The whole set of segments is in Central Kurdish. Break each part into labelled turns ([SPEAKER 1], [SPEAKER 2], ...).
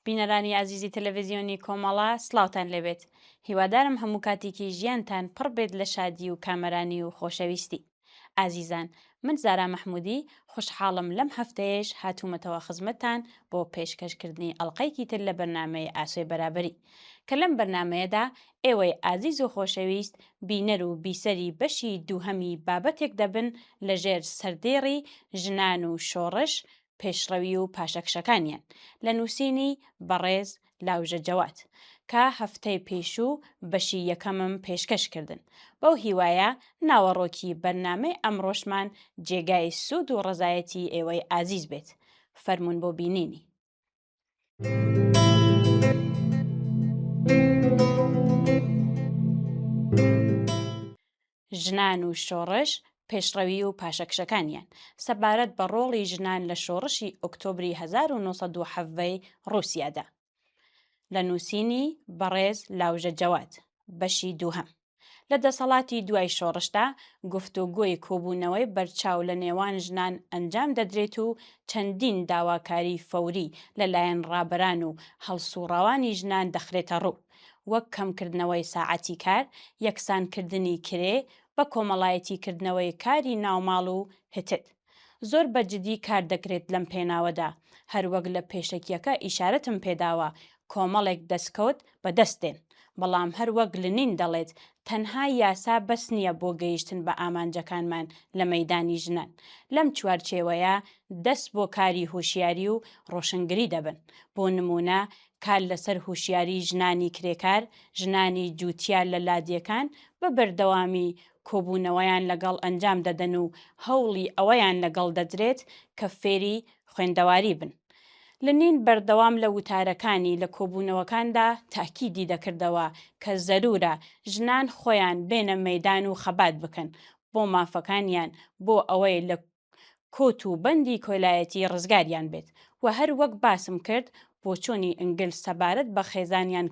[SPEAKER 1] بینەرانی ئازیزی تەلەڤیزیۆنی کۆمەڵە سڵاوتان لەبێت. هیوادارم هەموو کاتێکی ژیانتان پڕ بێت لە شادی و کامەرانی و خۆشەویستی. ئازیزان، من زارا مەحموودی خوشحاڵم لەم هەفتەیەش هاتوومەتەوە خزمەتتان بۆ پێشکەشکردنی ئەڵلقەیەکی تر لە بەرنامەی ئاسۆی بەرابەری کە لەم بەرنمەیەدا ئێوەی ئازیز و خۆشەویست بینەر و بیسەری بەشی دووهەمی بابەتێک دەبن لەژێر سەردێڕی ژنان و شۆڕش پێشڕەوی و پاشەکشەکانیان لە نووسینی بەڕێز لاوژە جەواد کە هەفتەی پێشوو بەشی یەکەمم پێشکەشکردن. بەو هیوایە ناوەڕۆکی بەرنامەی ئەمڕۆشمان جێگای سوود و ڕزایەتی ئێوەی ئازیز بێت. فەرموون بۆ بینینی. ژنان و شۆڕش پێشڕەوی و پاشەکشەکانیان سەبارەت بە ڕۆڵی ژنان لە شۆڕشی ئۆکتۆبری 1970 ڕووسیادا لە نووسینی بەڕێز لاوژە جەواد بەشی دووهەم. لە دەسەڵاتی دوای شۆڕشدا گفتوگۆی کۆبوونەوەی بەرچاو لە نێوان ژنان ئەنجام دەدرێت و چەندین داواکاری فەوری لەلایەن ڕابەران و هەڵسوڕەوانی ژنان دەخرێتە ڕوو، وەک کەمکردنەوەی ساعەتی کار، یەکسانکردنی کرێ بە کۆمەڵایەتیکردنەوەی کاری ناوماڵ و هتد. زۆر بەجددی کار دەکرێت لەم پێناوەدا، هەروەک لە پێشەکیەکە ئیشارەتم پێداوە کۆمەڵێک دەستکەوت بەدەستێن، بەڵام هەروەک لنین دەڵێت تەنها یاسا بەس نییە بۆ گەیشتن بە ئامانجەکانمان لە مەیدانی ژنان. لەم چوارچێوەیە دەست بۆ کاری هوشیاری و ڕۆشنگری دەبن. بۆ نمونە کار لەسەر هوشیاری ژنانی کرێکار، ژنانی جووتیار لە لادیەکان بە بەردەوامی کۆبوونەوەیان لەگەڵ ئەنجام دەدەن و هەوڵی ئەوەیان لەگەڵ دەدرێت کە فێری خوێندەواری بن. لنین بەردەوام لە وتارەکانی لە کۆبوونەوەکاندا تاکیدی دەکردەوە کە زەرورە ژنان خۆیان بێنە مەیدان و خەبات بکەن بۆ مافەکانیان بۆ ئەوەی لە کۆت و بەندی کۆلایەتی ڕزگاریان بێت. و هەر وەک باسم کرد بۆ چۆنی ئنگلس سەبارەت بە خێزانیان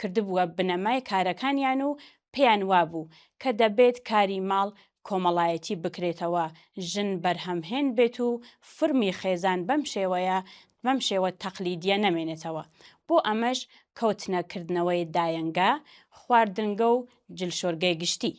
[SPEAKER 1] کردبووە بنەمای کارەکانیان و پێیان وابوو کە دەبێت کاری ماڵ کۆمەڵایەتی بکرێتەوە، ژن بەرهەمهێن بێت و فرمی خێزان بەم شێوە تەقلیدیە نەمێنێتەوە. بۆ ئەمەش کەوتنەکردنەوەی دایەنگا، خواردنگە و جلشۆرگەی گشتی.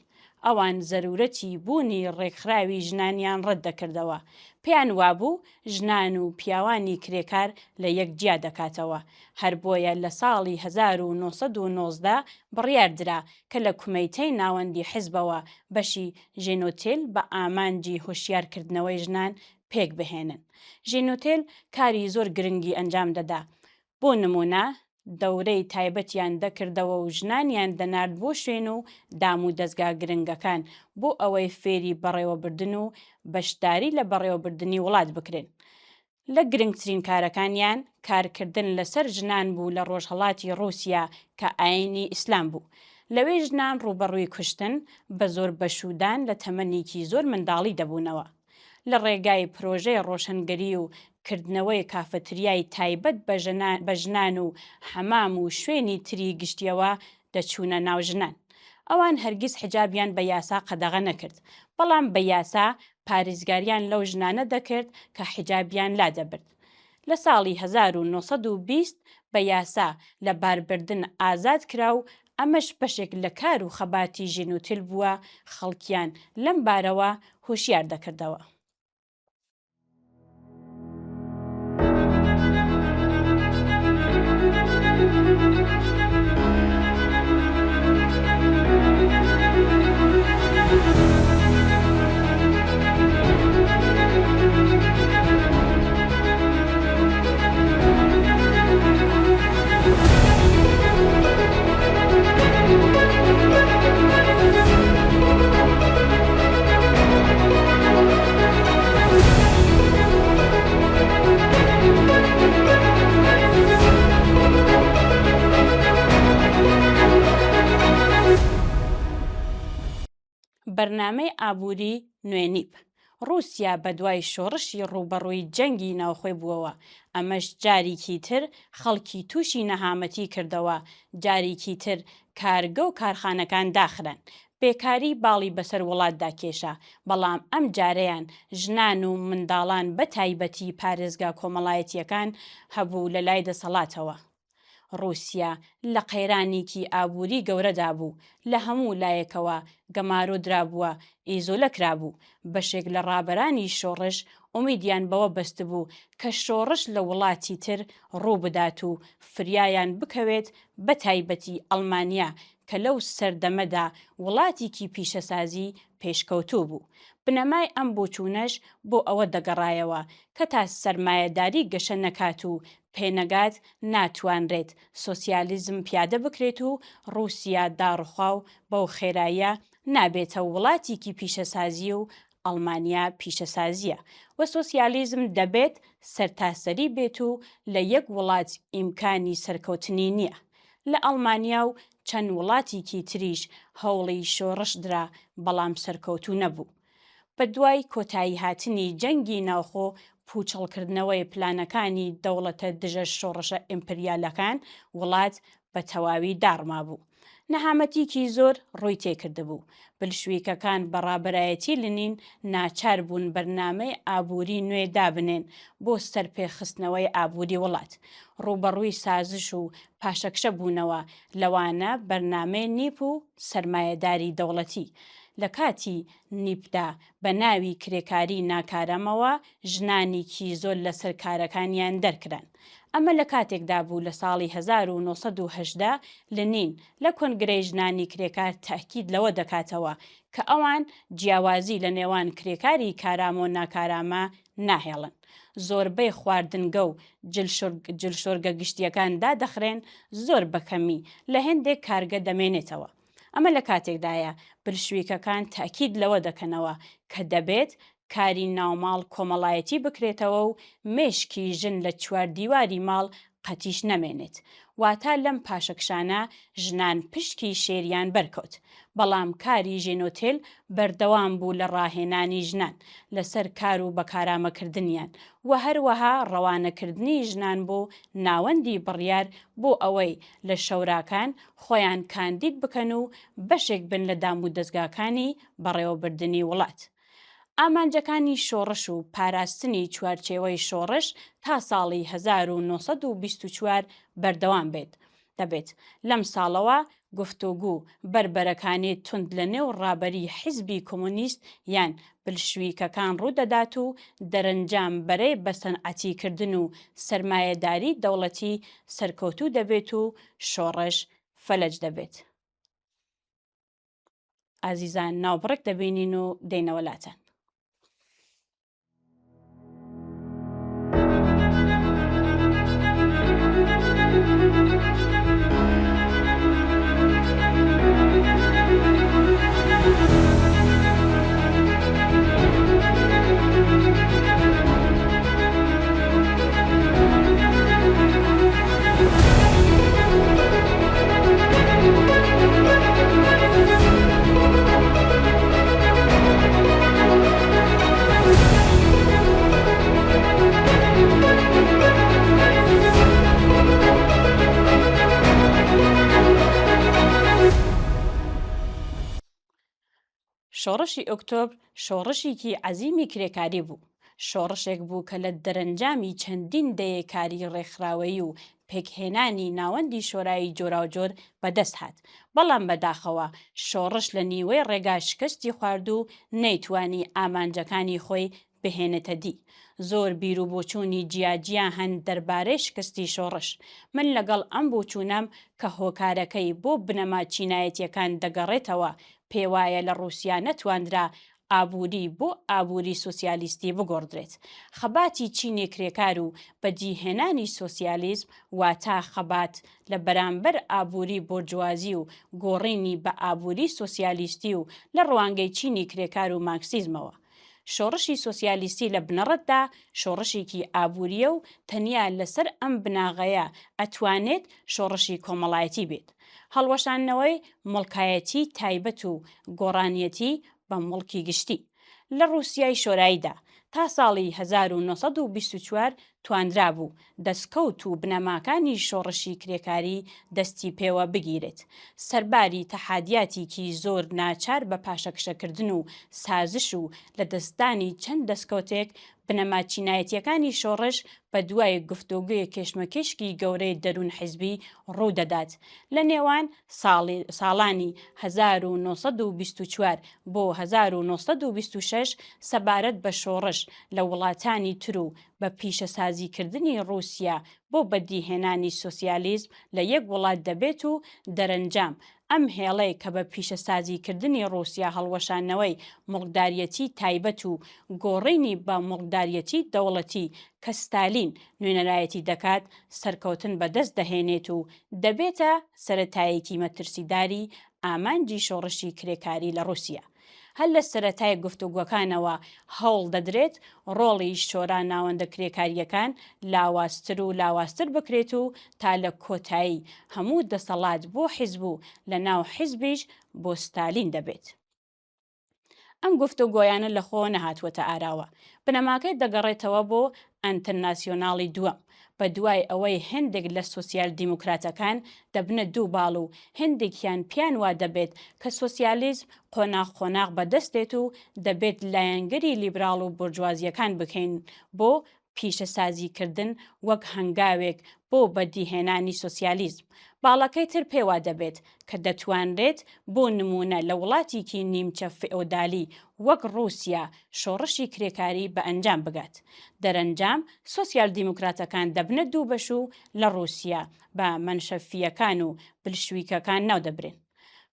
[SPEAKER 1] ئەوان زەرورەتی بوونی ڕێکخراوی ژنانیان ڕەت دەکردەوە. پێیان وابوو ژنان و پیاوانی کرێکار لە یەکجیا دەکاتەوە. هەر بۆیە لە ساڵی 1990 بڕیاردرا کە لە کومەیتەی ناوەندی حیزبەوە بەشی ژێنۆتێل بە ئامانجی هۆشیارکردنەوەی ژنان پێک بهێنن. ژێنۆتێل کاری زۆر گرنگی ئەنجام دەدا. بۆ نمونە دەورەی تایبەتیان دەکردەوە و ژنانیان دەنارد بۆ شوێن و دام و دەستگا گرنگەکان بۆ ئەوەی فێری بەڕێوەبردن و بەشداری لە بەڕێوەبردننی وڵات بکرێن. لە گرنگترین کارەکانیان کارکردن لەسەر ژنان بوو لە ڕۆژهەڵاتی ڕووسیا کە ئاینی ئیسلام بوو. لەوێ ژنان ڕوبەڕووی کوشتن بە زۆر بەشودان لە تەمەنێکی زۆر منداڵی دەبوونەوە. لە ڕێگای پرۆژەی ڕۆشنگەری و کردنەوەی کافەتریای تایبەت بە ژنان و حەمام و شوێنی تری گشتیەوە دەچوونە ناو ژنان. ئەوان هەرگیز حجابیان بە یاسا قەدەغە نەکرد، بەڵام بە یاسا پارێزگاریان لەو ژنانە دەکرد کە حجابیان لا دەبرد. لە ساڵی 1920 بە یاسا لە باربردن ئازاد کرا و ئەمەش بەشێک لە کار و خەباتی ژێنۆتێل بووە خەڵکیان لەم بارەوە هۆشیار دەکردەوە. بەرنامەی ئابووری نوێنیب. ڕووسیا بە دوای شۆڕشی ڕوبەڕووی جەنگی ناوخۆی بووەوە. ئەمەش جارێکی تر خەڵکی تووشی نەهامەتی کردەوە، جارێکی تر کارگە و کارخانەکان داخران. بێکاری باڵی بەسەر وڵاتدا کێشا، بەڵام ئەم جارەیان ژنان و منداڵان بە تایبەتی پارێزگا کۆمەڵایەتیەکان هەبوو لە لای دەسەڵاتەوە. رووسیا لە قەیرانێکی ئابووری گەورەدا بوو، لە هەموو لایەکەوە گەمارۆ درابووە، ئیزۆلە کرابوو. بەشێک لە ڕابەرانی شۆڕش ئومیدیان بەوە بەست بوو کە شۆڕش لە وڵاتی تر ڕوو بدات و فریایان بکەوێت، بە تایبەتی ئەڵمانیا کە لەو سەردەمەدا وڵاتێکی پیشەسازی پێشکەوتوو بوو. بنەمای ئەم بۆچوونەش بۆ ئەوە دەگەڕایەوە کە تا سەرمایەداری گەشە نەکات و پێنەگات ناتوانرێت سۆسیالیزم پیادە بکرێت و رووسیا داڕخواو بەو خێراییە نابێتە وڵاتێکی پیشەسازی و ئەڵمانیا پیشەسازیە و سۆسیالیزم دەبێت سەرتاسەری بێت و لە یەک وڵات ئیمکانی سەرکەوتنی نییە. لە ئەڵمانیا و چەند وڵاتێکی تریش هەوڵی شۆڕش درا، بەڵام سەرکەوتوو نەبوو. بە دوای کۆتایی هاتنی جەنگی ناوخۆ پوچەڵکردنەوەی پلانەکانی دەوڵەتە دژە شۆڕشە ئیمپریالەکان، وڵات بە تەواوی داڕما بوو. نەهامەتیکی زۆر ڕووی تێکردبوو. بلشویکەکان بەڕابەرایەتی لەنین ناچار بوون بەرنامەی ئابووری نوێ دابنێن بۆ سەرپێخستنەوەی ئابووری وڵات. ڕوبەڕووی سازش و پاشەکشە بوونەوە لەوانە بەرنامەی نیپ و سەرمایەداری دەوڵەتی. لە کاتی نیپدا بە ناوی کرێکاری ناکارەمەوە ژنانێکی زۆر لەسەر کارەکانیان دەرکران. ئەمە لە کاتێکدا بوو لە ساڵی 1980 لەنین لە کۆنگرەی ژنانی کرێکار تاکید لەوە دەکاتەوە کە ئەوان جیاوازی لە نێوان کرێکاری کارامە و ناکارامە ناهێڵن. زۆربەی خواردنگە و جلشۆرگە گشتیەکاندا دەخرێن، زۆر بەکەمی لە هێندێک کارگە دەمێنێتەوە. ئەمە لە کاتێکدایە بلشویکەکان تاکید لەوە دەکەنەوە کە دەبێت کاری ناوماڵ کۆمەڵایەتی بکرێتەوە و مێشکی ژن لە چواردیواری ماڵ قەتیش نەمێنێت. واتە لەم پاشەکشانە ژنان پشکی شێریان بەرکەوت. بەڵام کاری ژێنۆتێل بەردەوام بوو لە ڕاهێنانی ژنان لەسەر کار و بەکارامەکردنیان و هەروەها ڕەوانەکردنی ژنان بۆ ناوەندی بڕیار بۆ ئەوەی لە شەوراکان خۆیان کاندید بکەن و بەشێک بن لە دام و دەستگاکانی بەڕێوەبردننی وڵات. ئامانجەکانی شۆڕش و پاراستنی چوارچێوەی شۆڕش تا ساڵی 1924 بەردەوام دەبێت. لەم ساڵەوە گفتوگو بربەرەکانی تند لە نێو ڕابەری حیزبی کۆمۆنیست یان بلشویکەکان ڕوودەدات و دەرەنجام بەرەی بەسەنعەتیکردن و سەرمایەداری دەوڵەتی سەرکەوتوو دەبێت و شۆڕش فەلەج دەبێت. ئازیزان ناوبڕێک دەبینین و دەینەوەلاتەن. شۆڕشی ئۆکتۆبر شۆڕشێکی عەزیمی کرێکاری بوو. شۆڕشێک بوو کە لە دەرەنجامی چەندین دەیەکاری ڕێکخراوەیی و پێکهێنانی ناوەندی شۆرایی جۆراوجۆر بەدەست هات. بەڵام بەداخەوە شۆڕش لە نیوەی ڕێگا شکستی خوارد و نەیتوانی ئامانجەکانی خۆی بهێنێتە دی. زۆر بیر و بۆچوونی جیاجیا هەن دەربارەی شکستی شۆڕش. من لەگەڵ ئەم بۆچوونەم کە هۆکارەکەی بۆ بنەما چینایەتیەکان دەگەڕێتەوە، پێ وایە لە رووسیا نەتواندرا ئابووری بۆ ئابووری سۆسیالیستی بگۆڕدرێت. خەباتی چینی کرێکار و بەجیهێنانی سۆسیالیزم واتە خەبات لە بەرامبەر ئابووری بۆرجوازی و گۆڕینی بە ئابووری سۆسیالیستی و لە ڕوانگەی چینی کرێکار و مارکسیزمەوە. شۆڕشی سۆسیالیستی لە بنەڕەتدا شۆڕشێکی ئابووریە و تەنیا لەسەر ئەم بناغەیە ئەتوانێت شۆڕشی کۆمەڵایەتی بێت. هەڵوەشاندنەوەی مڵکایەتی تایبەت و گۆڕانیەتی بە مڵکی گشتی لە رووسیای شۆراییدا تا ساڵی 1924 تواندرا بوو دەستکەوت و بنەماکانی شۆڕشی کرێکاری دەستی پێوە بگیرێت. سەرباری تەحادیاتێکی زۆر ناچار بە پاشەکشەکردن و سازش و لە دەستدانی چەند دەستکەوتێک بنەما چینایەتیەکانی شۆڕش بە دوای گفتوگوی کێشمەکێشکی گەورەی دەروون حیزبی ڕوودەدات. لە نێوان ساڵانی 1924 بۆ 1926 سەبارەت بە شۆڕش لە وڵاتانی تر و بە پیشەسازیکردنی رووسیا بۆ بەدیهێنانی سۆسیالیزم لە یەک وڵات دەبێت و دەرەنجام ئەم هێڵەی کە بە پیشەسازیکردنی رووسیا هەڵوەشانەوەی مڵکداریەتی تایبەت و گۆڕینی بە مڵکداریەتی دەوڵەتی کە ستالین نوێنەرایەتی دەکات سەرکەوتن بەدەست دەهێنێت و دەبێتە سەرەتایەکی مەترسیداری ئامانجی شۆڕشی کرێکاری لە رووسیا. هەر لە سەرەتای گفتوگۆکانەوە هەوڵ دەدرێت ڕۆڵی شۆرا ناوەندە کرێکاریەکان لاوازتر و لاوازتر بکرێت و تا لە کۆتایی هەموو دەسەڵات بۆ حیزب و لە ناو حیزبیش بۆ ستالین دەبێت. ئەم گفتوگۆیانە لە خۆ نەهاتووەتە ئاراوە. بنەماکەی دەگەڕێتەوە بۆ ئەنتەرناسیۆناڵی دووەم بە دوای ئەوەی هەندێک لە سۆسیال دیموکراتەکان دەبنە دوو باڵ و هەندێکیان پیان وا دەبێت کە سۆسیالیزم قۆناغ بەدەستێت و دەبێت لایەنگەری لیبراڵ و بورجوازیەکان بکەین بۆ پیشەسازیکردن وەک هەنگاوێک بۆ بەدیهێنانی سۆسیالیزم. باڵەکەی تر پێوا دەبێت کە دەتوانرێت بۆ نمونە لە وڵاتێکی نیمچە فئۆدالی وەک رووسیا شۆڕشی کرێکاری بە ئەنجام بگات. دەرەنجام سۆسیال دیموکراتەکان دەبنە دوو بەش و لە رووسیا بە مەنشەفیەکان و بلشویکەکان ناو دەبرێن.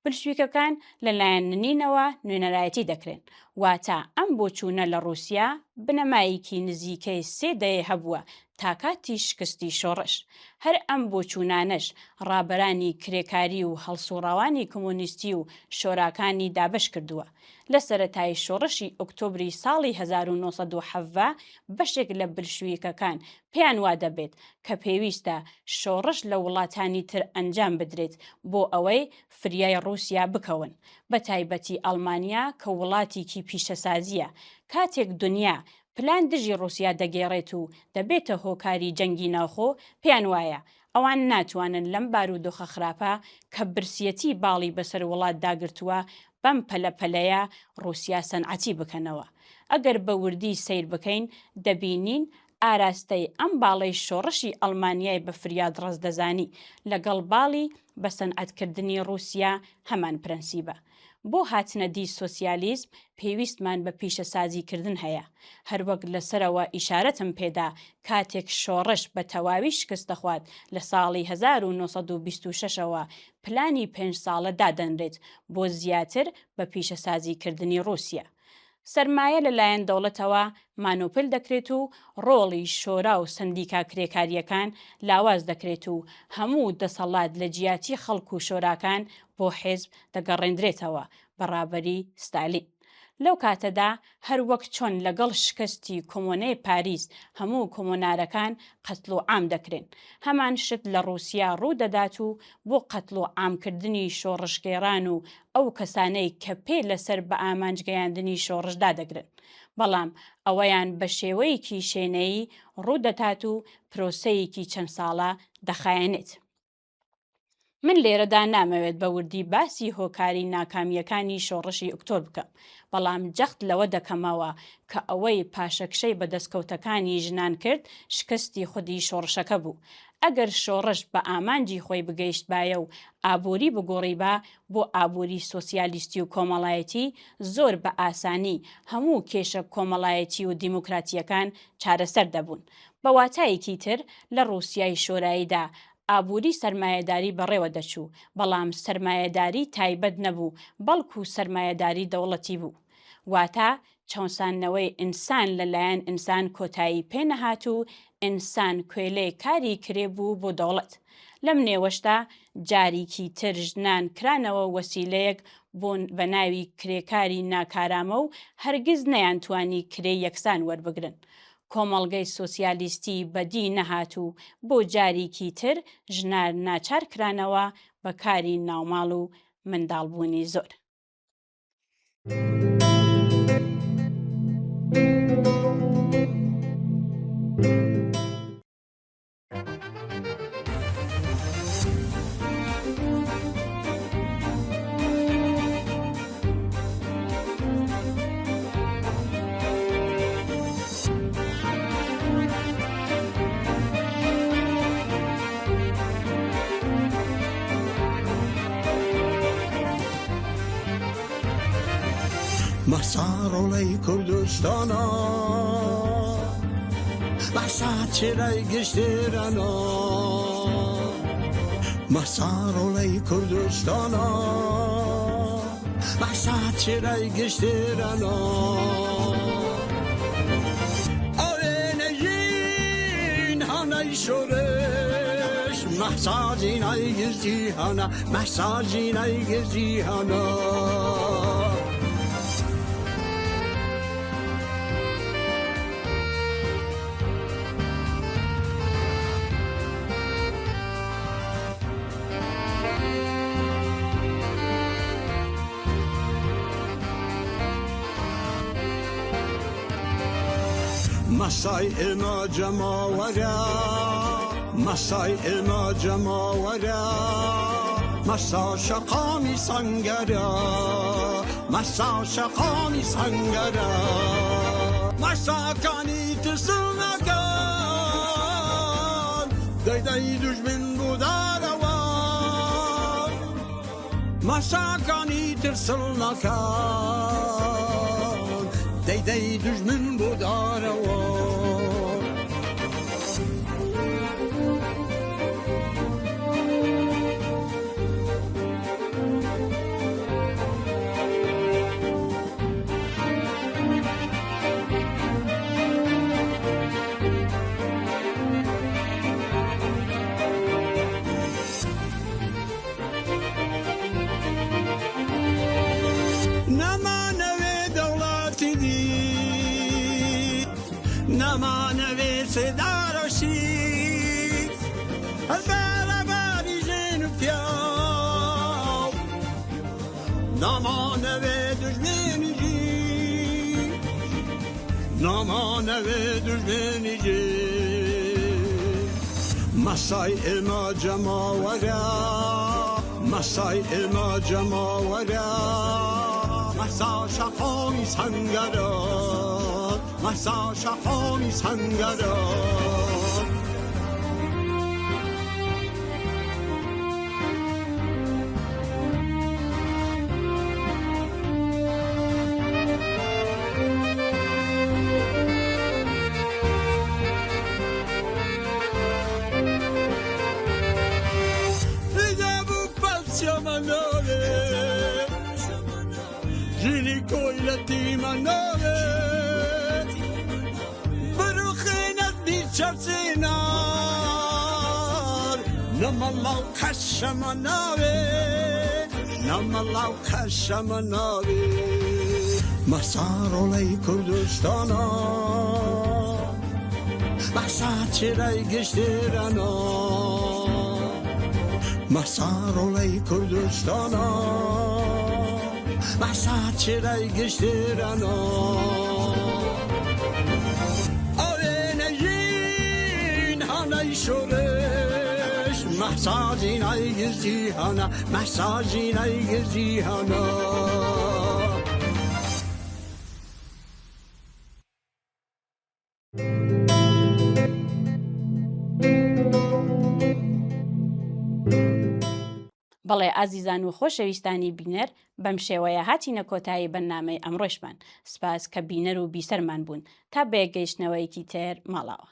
[SPEAKER 1] بلشویکەکان لەلایەن نینەوە نوێنەرایەتی دەکرێن. واتە ئەم بۆچوونە لە رووسیا بنەمایەکی نزیکەی 3 دەیە هەبووە تا کاتی شکستی شۆڕش. هەر ئەم بۆچوونانەش ڕابەرانی کرێکاری و هەڵسوڕاوانی کۆمۆنیستی و شۆراکانی دابش کردووە. لە سەرەتای شۆڕشی ئۆکتۆبری ساڵی 1970 بەشێک لە بلشویکەکان پێیان وا دەبێت کە پێویستە شۆڕش لە وڵاتانی تر ئەنجام بدرێت بۆ ئەوەی فریای رووسیا بکەون، بە تایبەتی ئەڵمانیا کە وڵاتێکی پیشەسازیە. کاتێک دنیا پلان دژی رووسیا دەگێڕێت و دەبێتە هۆکاری جەنگی ناوخۆ، پێیان وایە ئەوان ناتوانن لەم بارودۆخە خراپە کە برسیەتی باڵی بەسەر وڵات داگرتووە بەم پەلەپەلەیە رووسیا سەنعەتی بکەنەوە. ئەگەر بە وردی سیر بکەین دەبینین ئاراستەی ئەم باڵەی شۆڕشی ئەڵمانیای بە فریاد ڕەز دەزانی لەگەڵ باڵی بە سەنعەتکردنی رووسیا هەمان پرەنسیبە. بۆ هاتنەدی سۆسیالیزم پێویستمان بە پیشەسازیکردن هەیە. هەروەک لەسەرەوە ئیشارەتم پێدا کاتێک شۆڕش بە تەواوی شکست دەخوات لە ساڵی 1926ەوە پلانی 5 ساڵە دادەنرێت بۆ زیاتر بە پیشەسازیکردنی رووسیا. سەرمایە لەلایەن دەوڵەتەوە مانۆپل دەکرێت و ڕۆڵی شۆرا و سندیکا کرێکاریەکان لاواز دەکرێت و هەموو دەسەڵات لە جیاتی خەڵک و شۆراکان بۆ حیزب دەگەڕێندرێتەوە بەڕابەری ستالین. لەو کاتەدا هەر وەک چۆن لەگەڵ شکستی کۆمۆنەی پاریس هەموو کۆمۆنارەکان قەتڵ و عام دەکرێن، هەمان شت لە رووسیا ڕوو دەدات و بۆ قەتڵ و عامکردنی شۆڕشگەێڕان و ئەو کەسانەی کە پێ لەسەر بە ئامانجگەیاندنی شۆڕشدا دەگرن. بەڵام ئەوەیان بە شێوەیەکی شوێنەیی ڕوو دەدات و پرۆسەیەکی چەند ساڵە دەخایەنێت. من لێرەدا نامەوێت بە وردی باسی هۆکاری ناکامیەکانی شۆڕشی ئۆکتۆبر بکەم، بەڵام جەخت لەوە دەکەمەوە کە ئەوەی پاشەکشەی بەدەستکەوتەکانی ژنان کرد شکستی خودی شۆڕشەکە بوو. ئەگەر شۆڕش بە ئامانجی خۆی بگەیشتبایە و ئابووری بگۆڕیبا بۆ ئابووری سۆسیالیستی و کۆمەڵایەتی، زۆر بە ئاسانی هەموو کێشە کۆمەڵایەتی و دیموکراتیەکان چارەسەر دەبوون. بە واتایەکی تر لە رووسیای شۆراییدا ئابووری سەرمایەداری بەڕێوە دەچوو، بەڵام سەرمایەداری تایبەت نەبوو بەڵکو سەرمایەداری دەوڵەتی بوو. واتە چاوسانەوەی ئینسان لەلایەن ئینسان کۆتایی پێنەهات و ئینسان کوێلەی کاری کرێبوو بۆ دەوڵەت. لەم نێوەشدا جارێکی تر ژنان کرانەوە وەسیلەیەک بۆ بە ناوی کرێکاری ناکارامە و هەرگیز نەیانتوانی کرێی یەکسان وەربگرن. کۆمەڵگەی سۆسیالیستی بەدی نەهات و بۆ جارێکی تر ژنان ناچار کرانەوە بە کاری ناوماڵ و منداڵبوونی زۆر.
[SPEAKER 2] مسارڵەی کوردستانە بەسا چێرەی گشتێرەنە مسارڵەی کوردستانە بەسا چێرەی گشتێرەنە ئەوێنەژین هەنەی شۆرش مەحساجینەی گزی هەنە مەحساجینەی گزی هەنە مسای ئێمە جەماوەرە مسای ئێمە جەماوەرە مەسا شەقامی سەنگەرە مەسا شەقامی سەنگەرە مەساکانی ترسنەکان دەیدەی دوژمن بودارەوە مەساکانی ترسنەکان دەیدەی دوژمن بودارەوە نەمانەوێ سێدارۆشی هەلبەرەباری ژێن و پیاو نەمانەوێ دوژمێنیژی نەمانەوێ دوژمێنیژی مەسای ئێمە جەماوەرە مەسای ئێمە جەماوەرە مەسا شەقامی سەنگەرە مەسا شەقامی سەنگەرە دیگە بوو پەلچەمە ناوێ ژینی کۆیلەتیمە ناوێ چەرچێنار نەمەڵاو قەشەمە ناوێ نەمەڵاو قەشەمە ناوێ مەسارۆڵەی کوردستانە بەسا چێرەی گشتێرەنە مەسارۆڵەی کوردستانە بەسا چێرەی گشتێرەنە شورش محساجینای گزی هانا محساجینای گزی هانا
[SPEAKER 1] بەڵێ ئازیزان و خۆشەویستانی بینەر بەم شێوەیە هاتینە کۆتایی بەرنامەی ئەمڕۆژمان سپاس کە بینەر و بیسەرمان بوون تا بەیەگەیشتنەوەیەکی تر ماڵاوە.